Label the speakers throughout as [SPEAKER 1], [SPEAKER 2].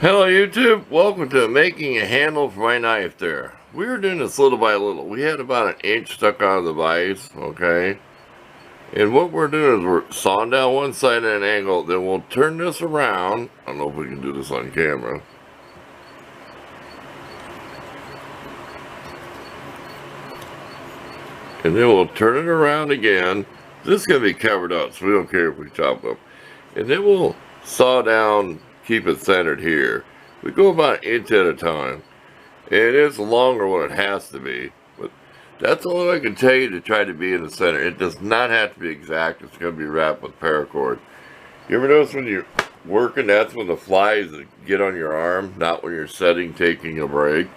[SPEAKER 1] Hello YouTube, welcome to making a handle for my knife there. We were doing this little by little. We had about an inch stuck on the vise, okay? And what we're doing is we're sawing down one side at an angle, then we'll turn this around. I don't know if we can do this on camera. And then we'll turn it around again. This is going to be covered up, so we don't care if we chop up. And then we'll saw down, keep it centered here. We go about an inch at a time. And it's longer when it has to be. But that's all I can tell you to try to be in the center. It does not have to be exact. It's going to be wrapped with paracord. You ever notice when you're working, that's when the flies get on your arm, not when you're setting, taking a break?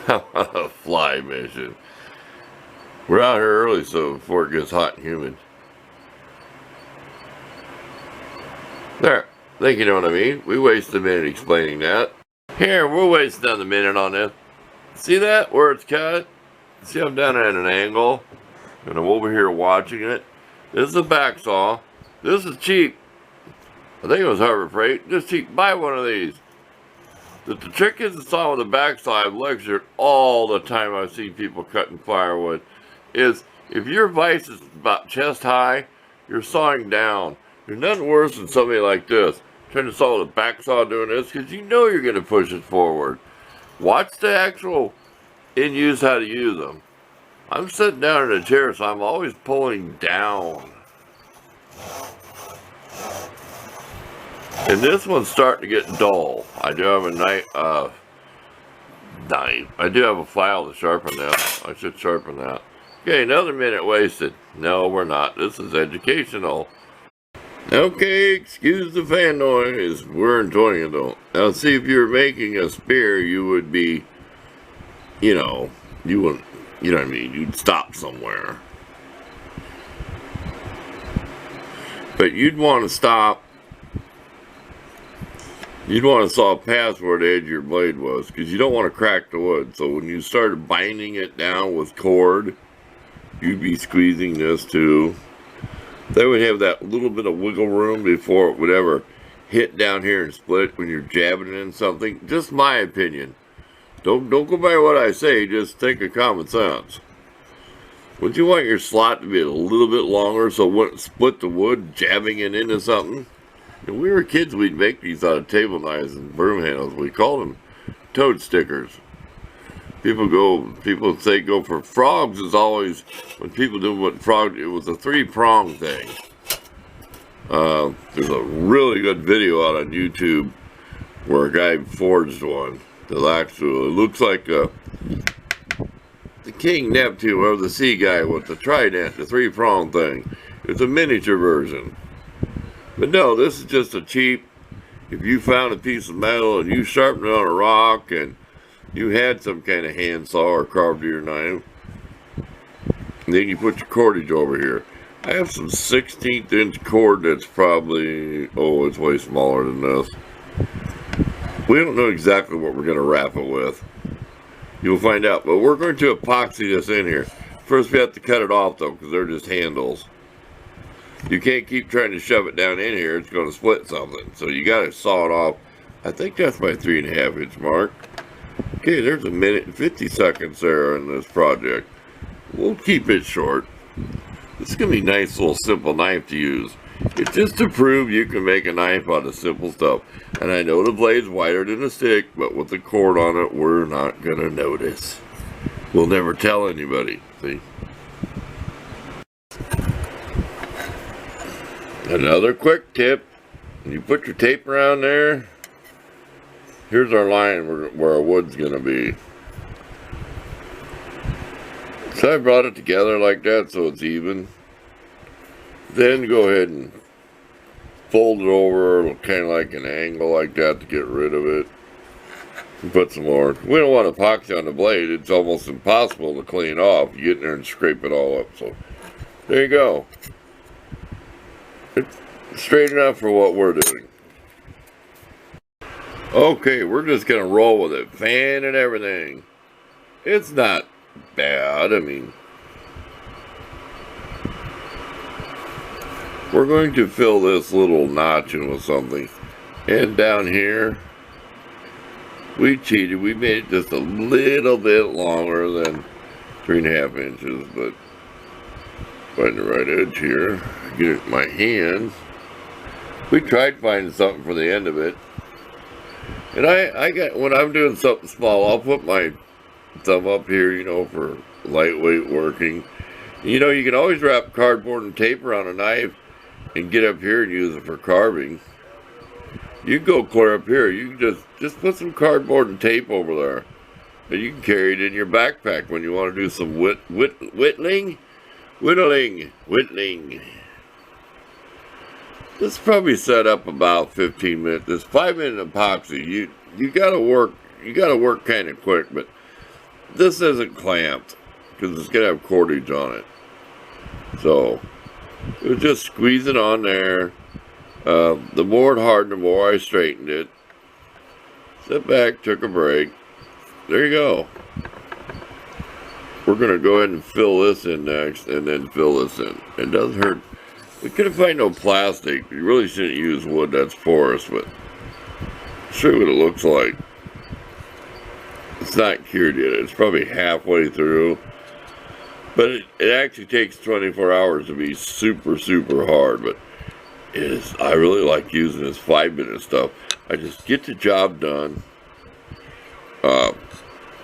[SPEAKER 1] A fly mission. We're out here early, so before it gets hot and humid. There. I think you know what I mean. We wasted a minute explaining that. Here, we'll waste another minute on this. See that? Where it's cut? See I'm down at an angle? And I'm over here watching it. This is a back saw. This is cheap. I think it was Harbor Freight. Just cheap. Buy one of these. The trick is the saw with the back saw. I've lectured all the time. I've seen people cutting firewood. Is if your vise is about chest high, you're sawing down. There's nothing worse than somebody like this trying to saw with a back saw doing this, because you know you're going to push it forward. Watch the actual in use how to use them. I'm sitting down in a chair, so I'm always pulling down. And this one's starting to get dull. I do have a knife. I do have a file to sharpen that. I should sharpen that. Okay, another minute wasted. No, we're not. This is educational. Okay, excuse the fan noise. We're enjoying it though. Now, see, if you were making a spear, you would be, you wouldn't, you know what I mean? You'd stop somewhere. But you'd want to stop. You'd want to saw past where the edge of your blade was, because you don't want to crack the wood. So when you started binding it down with cord, you'd be squeezing this too. They would have that little bit of wiggle room before it would ever hit down here and split when you're jabbing in something. Just my opinion. Don't go by what I say, just think of common sense. Would you want your slot to be a little bit longer so it wouldn't split the wood jabbing it into something? When we were kids, we'd make these out of table knives and broom handles. We called them toad stickers. People say go for frogs is always, when people do what frog, it was a 3-prong thing. There's a really good video out on YouTube where a guy forged one. It looks like the King Neptune, or the sea guy with the trident, the 3-prong thing. It's a miniature version. But no, this is just a cheap, if you found a piece of metal and you sharpened it on a rock and you had some kind of handsaw or carved your knife, and then you put your cordage over here. I have some 16th inch cord that's probably, it's way smaller than this. We don't know exactly what we're going to wrap it with. You'll find out, but we're going to epoxy this in here. First we have to cut it off though, because they're just handles. You can't keep trying to shove it down in here, it's going to split something. So you got to saw it off. I think that's my 3.5 inch mark. Okay, there's a minute and 50 seconds there in this project. We'll keep it short. This is going to be a nice little simple knife to use. It's just to prove you can make a knife out of simple stuff. And I know the blade's wider than a stick, but with the cord on it, we're not going to notice. We'll never tell anybody, see? Another quick tip. When you put your tape around there, here's our line where our wood's going to be. So I brought it together like that so it's even. Then go ahead and fold it over kind of like an angle like that to get rid of it. And put some more. We don't want epoxy on the blade. It's almost impossible to clean off. You get in there and scrape it all up. So there you go. It's straight enough for what we're doing. Okay, we're just going to roll with it. Fan and everything. It's not bad. I mean, we're going to fill this little notch in with something. And down here, We cheated. We made it just a little bit longer than 3.5 inches, but find the right edge here. Get it in my hand. We tried finding something for the end of it. And I got, when I'm doing something small, I'll put my thumb up here, you know, for lightweight working. You know, you can always wrap cardboard and tape around a knife and get up here and use it for carving. You can go clear up here. You can just put some cardboard and tape over there. And you can carry it in your backpack when you want to do some whittling. This probably set up about 15 minutes. This 5-minute epoxy, you gotta work kind of quick, but this isn't clamped because it's gonna have cordage on it. So it was just squeeze it on there. The more it hardened, the more I straightened it. Sit back, took a break. There you go. We're gonna go ahead and fill this in next, and then fill this in. It doesn't hurt. We couldn't find no plastic. You really shouldn't use wood that's porous, but I'll show you what it looks like. It's not cured yet. It's probably halfway through. But it actually takes 24 hours to be super, super hard. But I really like using this 5-minute stuff. I just get the job done.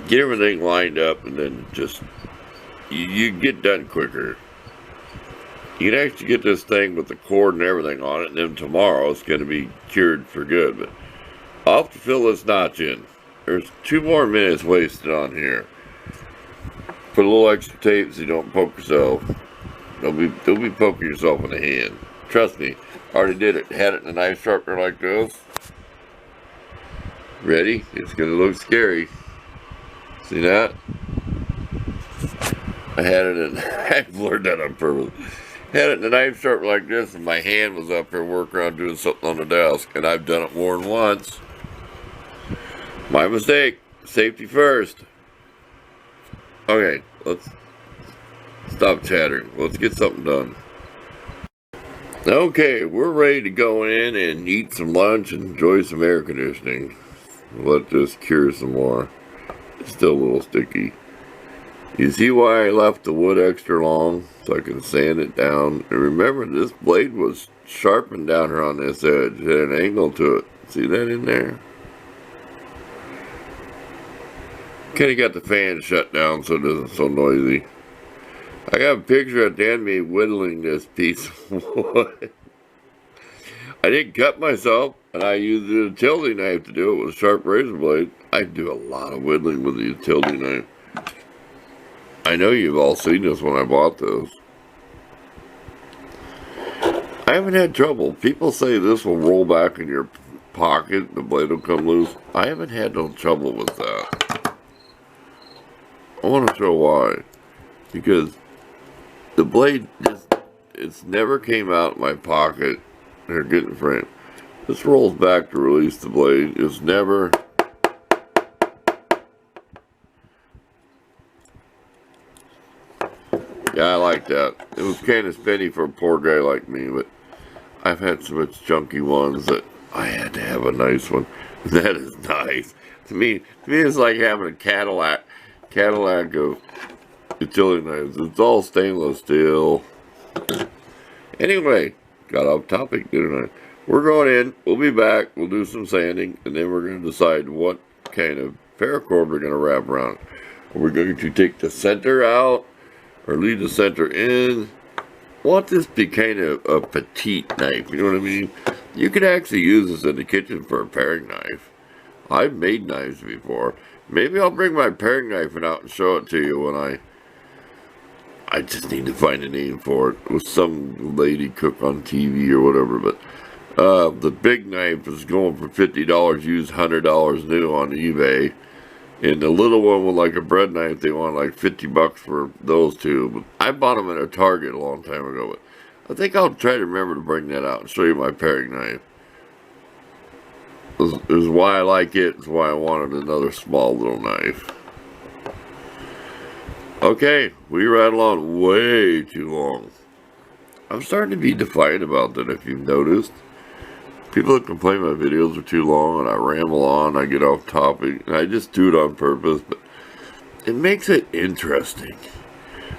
[SPEAKER 1] Get everything lined up, and then just, you get done quicker. You can actually get this thing with the cord and everything on it, and then tomorrow it's going to be cured for good. But I'll have to fill this notch in. There's 2 more minutes wasted on here. Put a little extra tape so you don't poke yourself. Don't be poking yourself in the hand. Trust me, I already did it. Had it in a knife sharpener like this. Ready? It's going to look scary. See that? I had it in, I blurred that on purpose. Had it in a knife sharpener like this, and my hand was up here working around doing something on the desk, and I've done it more than once. My mistake. Safety first. Okay, let's stop chattering. Let's get something done. Okay, we're ready to go in and eat some lunch and enjoy some air conditioning. Let this cure some more. It's still a little sticky. You see why I left the wood extra long? So I can sand it down. And remember, this blade was sharpened down here on this edge. It had an angle to it. See that in there? Kind of got the fan shut down so it isn't so noisy. I got a picture at the end of me whittling this piece of wood. I didn't cut myself, and I used a utility knife to do it with a sharp razor blade. I do a lot of whittling with a utility knife. I know you've all seen this when I bought this. I haven't had trouble. People say this will roll back in your pocket, the blade will come loose. I haven't had no trouble with that. I want to show why. Because the blade it's never came out of my pocket. Here, get in frame. This rolls back to release the blade. It's never... Yeah, I like that. It was kind of spenny for a poor guy like me, but I've had so much junky ones that I had to have a nice one. That is nice. To me it's like having a Cadillac of utility knives. It's all stainless steel. Anyway, got off topic, didn't I? We're going in. We'll be back. We'll do some sanding, and then we're going to decide what kind of paracord we're going to wrap around. Are we going to take the center out or leave the center in? I want this to be kind of a petite knife, you know what I mean? You could actually use this in the kitchen for a paring knife. I've made knives before. Maybe I'll bring my paring knife out and show it to you when I just need to find a name for it. It was some lady cook on TV or whatever, but the big knife is going for $50 used, $100 new on eBay. And the little one with like a bread knife, they want like $50 for those two. But I bought them at a Target a long time ago. But I think I'll try to remember to bring that out and show you my paring knife. This is why I like it. It's why I wanted another small little knife. Okay, we rattle on way too long. I'm starting to be defiant about that, if you've noticed. People that complain my videos are too long and I ramble on, I get off topic, and I just do it on purpose, but it makes it interesting.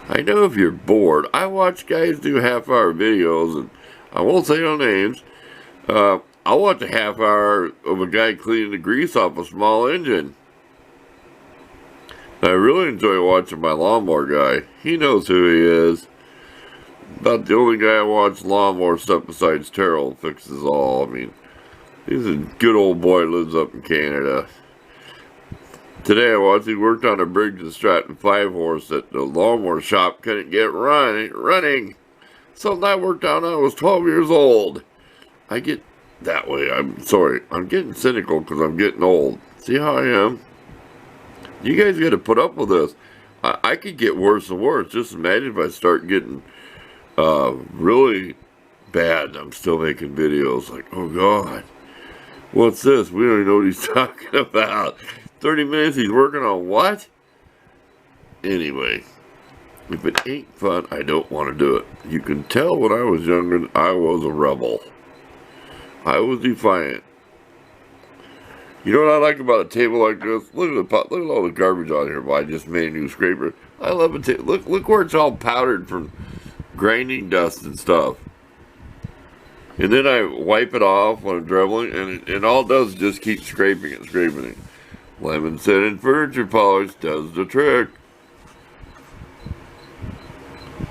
[SPEAKER 1] I know if you're bored, I watch guys do half-hour videos, and I won't say no names. I'll watch a half hour of a guy cleaning the grease off a small engine. I really enjoy watching my lawnmower guy. He knows who he is. About the only guy I watch lawnmower stuff besides Terrell fixes all. I mean, he's a good old boy, lives up in Canada. Today I watched he worked on a Briggs & Stratton 5-horse that the lawnmower shop couldn't get running. Something I worked on when I was 12 years old. I get that way. I'm sorry. I'm getting cynical because I'm getting old. See how I am? You guys got to put up with this. I could get worse and worse. Just imagine if I start getting really bad. I'm still making videos like, oh God, what's this? We don't even know what he's talking about. 30 minutes he's working on what? Anyway, if it ain't fun, I don't want to do it. You can tell when I was younger, I was a rebel. I was defiant. You know what I like about a table like this? Look at the pot. Look at all the garbage on here by just made a new scraper. I love a table. Look where it's all powdered from grinding dust and stuff. And then I wipe it off when I'm dribbling, and it all it does is just keep scraping it. Lemon scented furniture polish does the trick.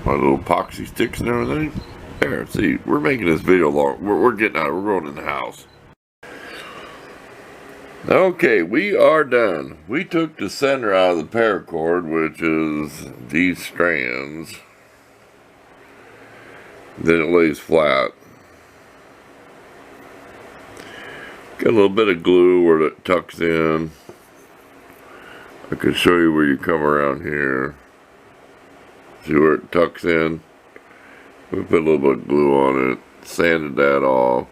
[SPEAKER 1] My little epoxy sticks and everything. There, see, we're making this video long. We're getting out. We're going in the house. Okay, we are done. We took the center out of the paracord, which is these strands. Then it lays flat. Got a little bit of glue where it tucks in. I can show you where you come around here. See where it tucks in? We put a little bit of glue on it, sanded that off.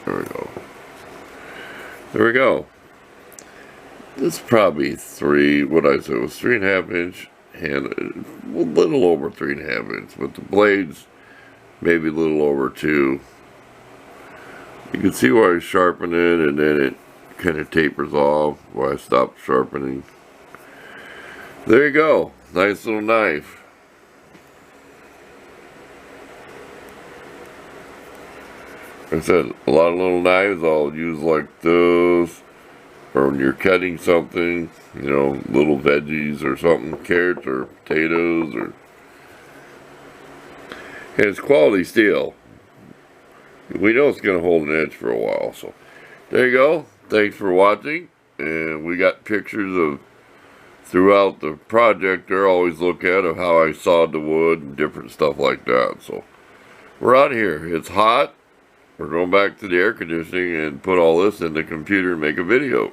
[SPEAKER 1] There we go. There we go. This is probably what I said was 3.5 inch hand, a little over 3.5 inch, but the blades maybe a little over 2. You can see where I sharpen it, and then it kind of tapers off where I stop sharpening. There you go. Nice little knife. Like I said, a lot of little knives I'll use like this, or when you're cutting something, you know, little veggies or something, carrots or potatoes, or, and it's quality steel. We know it's going to hold an edge for a while, so there you go. Thanks for watching, and we got pictures of throughout the project there. Always look at of how I sawed the wood and different stuff like that. So we're out of here. It's hot. We're going back to the air conditioning and put all this in the computer and make a video.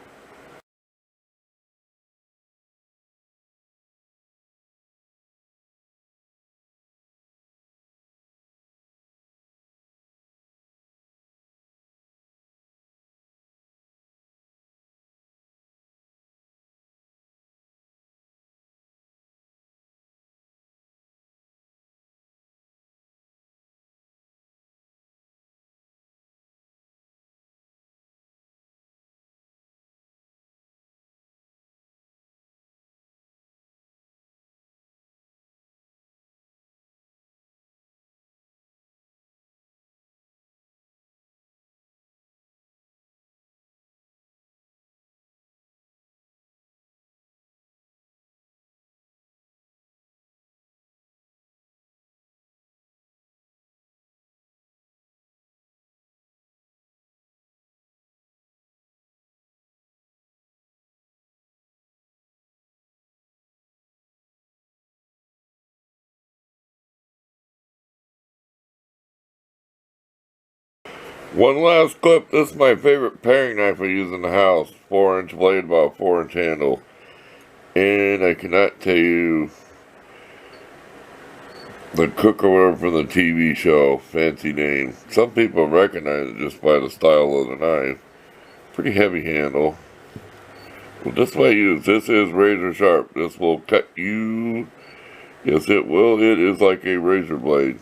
[SPEAKER 1] One last clip. This is my favorite paring knife I use in the house. 4-inch blade, about 4-inch handle. And I cannot tell you the cook or whatever from the TV show, fancy name. Some people recognize it just by the style of the knife. Pretty heavy handle. Well, this way I use. This is razor sharp. This will cut you. Yes, it will. It is like a razor blade.